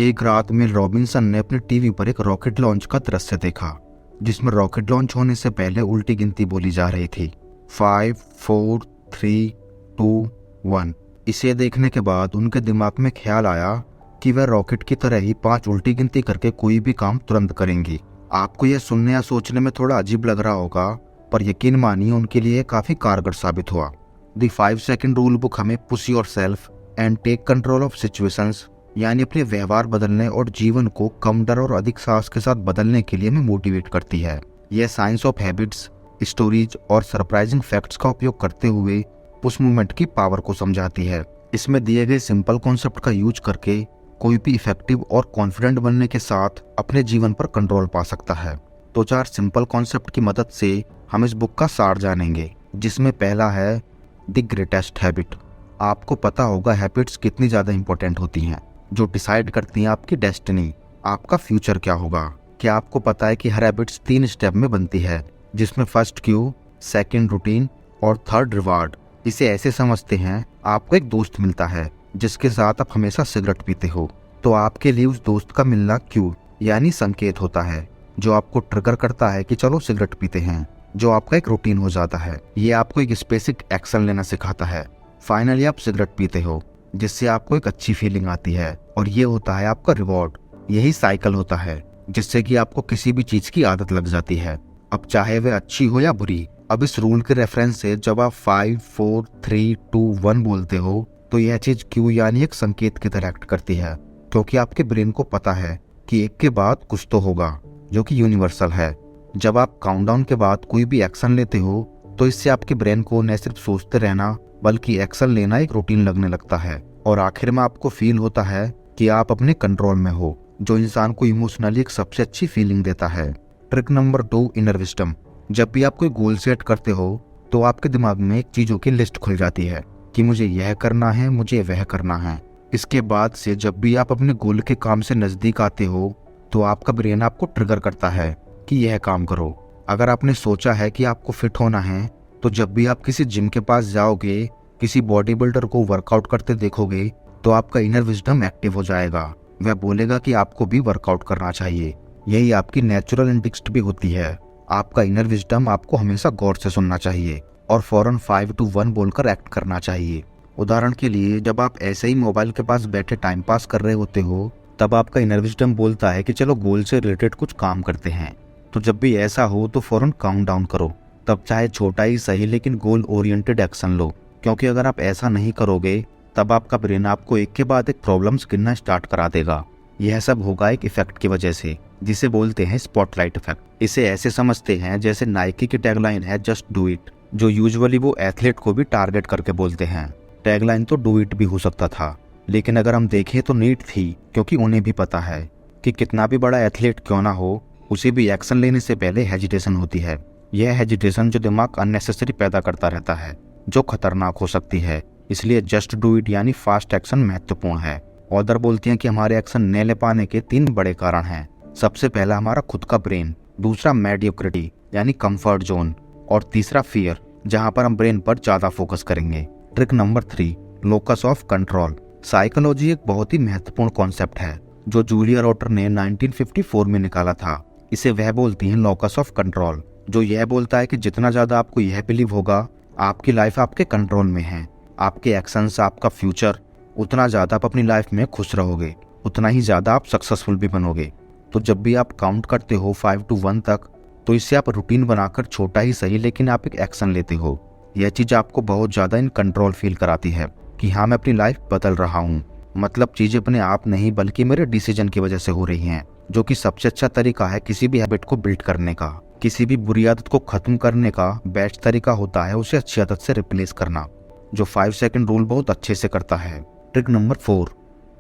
एक रात में रॉबिन्सन ने अपने टीवी पर एक रॉकेट लॉन्च का दृश्य देखा, जिसमें रॉकेट लॉन्च होने से पहले उल्टी गिनती बोली जा रही थी 5, 4, 3, 2, 1। इसे देखने के बाद उनके दिमाग में ख्याल आया कि वह रॉकेट की तरह ही 5 उल्टी गिनती करके कोई भी काम तुरंत करेंगी। आपको यह सुनने या सोचने में थोड़ा अजीब लग रहा होगा, पर यकीन मानिए उनके लिए काफी कारगर साबित हुआ। द 5 सेकंड रूल बुक हमें push yourself and take control of situations, यानी अपने व्यवहार बदलने और जीवन को कम डर और अधिक साहस के साथ बदलने के लिए हमें मोटिवेट करती है। यह साइंस ऑफ हैबिट्स, स्टोरीज और सरप्राइजिंग फैक्ट्स का उपयोग करते हुए पुश मूवमेंट की पावर को समझाती है। इसमें दिए गए सिंपल कॉन्सेप्ट का यूज करके कोई भी इफेक्टिव और कॉन्फिडेंट बनने के साथ अपने जीवन पर कंट्रोल पा सकता है। तो 4 सिंपल कॉन्सेप्ट की मदद से हम इस बुक का सार जानेंगे, जिसमें पहला है द ग्रेटेस्ट हैबिट। आपको पता होगा हैबिट्स कितनी ज़्यादा इंपॉर्टेंट होती हैं, जो डिसाइड करती हैं आपकी डेस्टिनी, आपका फ्यूचर क्या होगा। क्या आपको पता है कि हर हैबिट्स 3 स्टेप में बनती है, जिसमें फर्स्ट क्यू, सेकंड रूटीन और थर्ड रिवार्ड। इसे ऐसे समझते हैं, आपको एक दोस्त मिलता है जिसके साथ आप हमेशा सिगरेट पीते हो, तो आपके लिए उस दोस्त का मिलना क्यू यानी संकेत होता है, जो आपको ट्रिगर करता है कि चलो सिगरेट पीते हैं, जो आपका एक रूटीन हो जाता है। ये आपको एक स्पेसिफिक एक्शन लेना सिखाता है। फाइनली आप सिगरेट पीते हो, जिससे आपको एक अच्छी फीलिंग आती है, और ये होता है आपका रिवॉर्ड। यही साइकिल होता है जिससे कि आपको किसी भी चीज की आदत लग जाती है, अब चाहे वह अच्छी हो या बुरी। अब इस रूल के रेफरेंस से जब आप 5, 4, 3, 2, 1 बोलते हो, तो यह चीज क्यू यानी एक संकेत की तरह एक्ट करती है, क्योंकि आपके ब्रेन को पता है कि एक के बाद कुछ तो होगा, जो कि यूनिवर्सल है। जब आप काउंटडाउन के बाद कोई भी एक्शन लेते हो, तो इससे आपके ब्रेन को न सिर्फ सोचते रहना बल्कि एक्शन लेना एक रूटीन लगने लगता है, और आखिर में आपको फील होता है कि आप अपने कंट्रोल में हो, जो इंसान को इमोशनली एक सबसे अच्छी फीलिंग देता है। Trick number 2, inner wisdom. जब भी आप कोई गोल सेट करते हो, तो आपके दिमाग में एक चीजों की लिस्ट खुल जाती है कि मुझे यह करना है, मुझे वह करना है। इसके बाद से जब भी आप अपने गोल के काम से नजदीक आते हो, तो आपका ब्रेन आपको ट्रिगर करता है कि यह काम करो। अगर आपने सोचा है कि आपको फिट होना है, तो जब भी आप किसी जिम के पास जाओगे, किसी बॉडी बिल्डर को वर्कआउट करते देखोगे, तो आपका इनर विजडम एक्टिव हो जाएगा। वह बोलेगा कि आपको भी वर्कआउट करना चाहिए। यही आपकी नेचुरल इंस्टिंक्ट भी होती है। आपका इनर विजडम आपको हमेशा गौर से सुनना चाहिए और फौरन 5 to 1 बोलकर एक्ट करना चाहिए। उदाहरण के लिए, जब आप ऐसे ही मोबाइल के पास बैठे टाइम पास कर रहे होते हो, तब आपका इनर विजडम बोलता है कि चलो गोल से रिलेटेड कुछ काम करते हैं। तो जब भी ऐसा हो तो फौरन काउंट डाउन करो, तब चाहे छोटा ही सही लेकिन गोल ओरिएंटेड एक्शन लो, क्योंकि अगर आप ऐसा नहीं करोगे तब आपका ब्रेन आपको एक के बाद एक प्रॉब्लम्स गिनना स्टार्ट करा देगा। यह सब होगा एक इफेक्ट की वजह से, जिसे बोलते हैं स्पॉटलाइट इफेक्ट। इसे ऐसे समझते हैं जैसे नाइकी की टैगलाइन है जस्ट डू इट, जो यूजुअली वो एथलीट को भी टारगेट करके बोलते हैं। टैगलाइन तो डू इट भी हो सकता था, लेकिन अगर हम देखें तो नीट थी, क्योंकि उन्हें भी पता है कि कितना भी बड़ा एथलीट क्यों ना हो, उसे भी एक्शन लेने से पहले हेजिटेशन होती है। यह हेजिटेशन जो दिमाग अननेसेसरी पैदा करता रहता है, जो खतरनाक हो सकती है। इसलिए जस्ट डू इट यानी फास्ट एक्शन महत्वपूर्ण है। ऑथर बोलती हैं कि हमारे एक्शन न ले पाने के 3 बड़े कारण हैं। सबसे पहला हमारा खुद का ब्रेन, दूसरा मेडियोक्रिटी यानी कंफर्ट जोन, और तीसरा फियर, जहां पर हम ब्रेन पर ज्यादा फोकस करेंगे। Trick number 3, locus of control. Psychology एक बहुत ही महत्वपूर्ण कॉन्सेप्ट है जो जूलिया रोटर ने 1954 में निकाला था। इसे वह बोलती हैं लोकस ऑफ कंट्रोल, जो यह बोलता है कि जितना ज्यादा आपको यह बिलीव होगा आपकी लाइफ आपके कंट्रोल में है, आपके एक्शंस, आपका फ्यूचर, उतना ज्यादा आप अपनी लाइफ में खुश रहोगे, उतना ही ज्यादा आप सक्सेसफुल भी बनोगे। तो जब भी आप काउंट करते हो 5 to 1 तक, तो इससे आप रूटीन बनाकर छोटा ही सही लेकिन आप एक एक्शन लेते हो। यह चीज आपको बहुत ज्यादा इन कंट्रोल फील कराती है कि हाँ, मैं अपनी लाइफ बदल रहा हूँ। मतलब चीजें अपने आप नहीं बल्कि मेरे डिसीजन की वजह से हो रही हैं, जो कि सबसे अच्छा तरीका है किसी भी हैबिट को बिल्ड करने का। किसी भी बुरी आदत को खत्म करने का बेस्ट तरीका होता है उसे अच्छी आदत से रिप्लेस करना, जो 5 सेकंड रूल बहुत अच्छे से करता है। Trick number 4,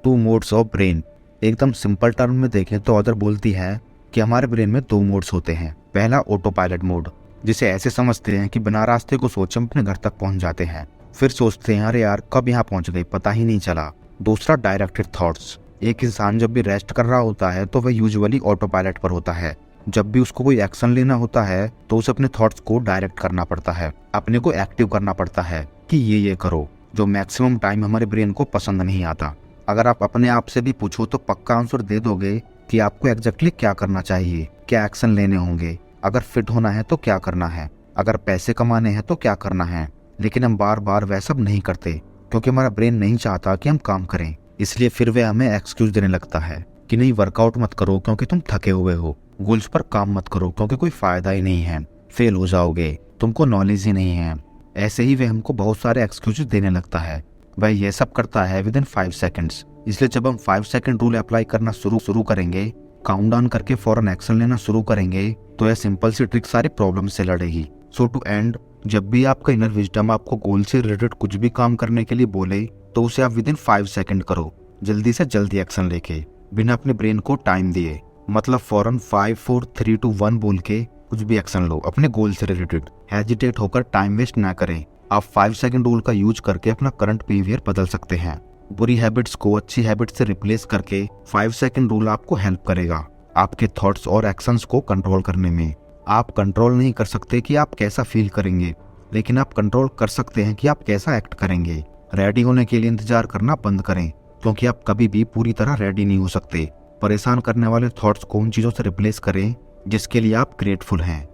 2 modes of brain. एकदम सिंपल टर्म में देखें तो ऑथर बोलती है कि हमारे ब्रेन में 2 मोड्स होते हैं। पहला ऑटो पायलट मोड, जिसे ऐसे समझते हैं कि बिना रास्ते को सोचे हम अपने घर तक पहुंच जाते हैं, फिर सोचते हैं अरे यार कब यहाँ पहुंच गए, पता ही नहीं चला। दूसरा डायरेक्टेड थॉट्स। एक इंसान जब भी रेस्ट कर रहा होता है तो वह यूजुअली ऑटो पायलट पर होता है। जब भी उसको कोई एक्शन लेना होता है तो उसे अपने थॉट्स को डायरेक्ट करना पड़ता है, अपने को एक्टिव करना पड़ता है कि ये करो, जो मैक्सिमम टाइम हमारे ब्रेन को पसंद नहीं आता। अगर आप अपने आप से भी पूछो तो पक्का आंसर दे दोगे कि आपको एग्जैक्टली क्या करना चाहिए, क्या एक्शन लेने होंगे, अगर फिट होना है तो क्या करना है, अगर पैसे कमाने हैं तो क्या करना है। लेकिन हम बार बार वह सब नहीं करते क्योंकि हमारा ब्रेन नहीं चाहता कि हम काम करें। इसलिए फिर वह हमें एक्सक्यूज देने लगता है कि नहीं, वर्कआउट मत करो क्योंकि तुम थके हुए हो, गोल्स पर काम मत करो क्योंकि कोई फायदा ही नहीं है, फेल हो जाओगे, तुमको नॉलेज ही नहीं है। ऐसे ही वह हमको बहुत सारे एक्सक्यूजेस देने लगता है। वह यह सब करता है विद इन 5 सेकंड्स। इसलिए जब हम 5 सेकंड रूल अप्लाई करना शुरू करेंगे, काउंटडाउन करके फौरन एक्शन लेना शुरू करेंगे, तो यह सिंपल सी ट्रिक सारे प्रॉब्लम से लड़ेगी। सो टू एंड, जब भी आपका इनर विजडम आपको गोल से रिलेटेड कुछ भी काम करने के लिए बोले तो उसे आप विद इन 5 सेकंड करो, जल्दी से जल्दी एक्शन लेके, बिना अपने ब्रेन को टाइम दिए। मतलब फौरन 5 4 3 2 1 बोल के कुछ भी एक्शन लो अपने गोल से रिलेटेड। हेजिटेट होकर टाइम वेस्ट ना करें। आप 5 सेकंड रूल का यूज करके अपना करंट बिहेवियर बदल सकते हैं। बुरी हैबिट्स को अच्छी हैबिट से रिप्लेस करके 5 सेकंड रूल आपको हेल्प करेगा आपके थॉट्स और एक्शंस को कंट्रोल करने में। आप कंट्रोल नहीं कर सकते कि आप कैसा फील करेंगे, लेकिन आप कंट्रोल कर सकते हैं कि आप कैसा एक्ट करेंगे। रेडी होने के लिए इंतजार करना बंद करें क्योंकि आप कभी भी पूरी तरह रेडी नहीं हो सकते। परेशान करने वाले थॉट्स को उन चीजों से रिप्लेस करें जिसके लिए आप ग्रेटफुल हैं।